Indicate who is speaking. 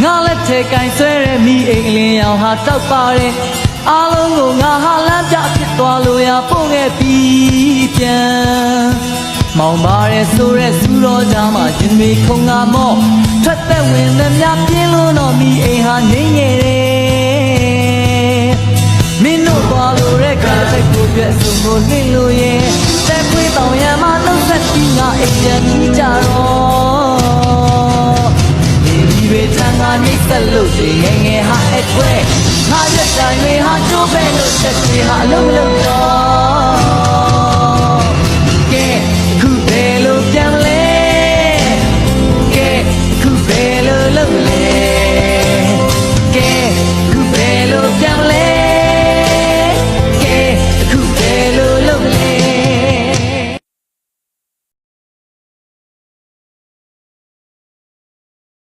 Speaker 1: ငါလက်ထဲကင်ဆွဲတဲ့မိအိမ်အလင်းရောင်ဟာတောက်ပါတယ်အားလုံးကိုငါဟာလမ်းပြဖြစ်သွားလို့ရပို့ခဲ့ပြီးပြန်မောင်ပါရဲဆိုရဲစူတော်ကြမှာရင်တွေခုံငါမော့ထွက်သက်ဝင်သမျှပြင်းလို့တော့မိအိမ်ဟာငိမ့်ငယ်တယ်မင်းတို့သွားလို့တဲ့ကတဲ့ကိုပြည့်စုံကိုနှိမ့်လို့ရဲ့တက်ခွေးတောင်ရံမှာနှုတ်ဆက်ပြီးငါအိမ်ပြန်ပြီးကြတော့ဒီဝေချမ်းသာနှိမ့်ဆက်လို့ဒီငယ်ငယ်ဟာအခွဲငါရက်တိုင်းတွေဟာကျိုးပဲလို့ချက်တွေဟာအလုံးမလုံးတော့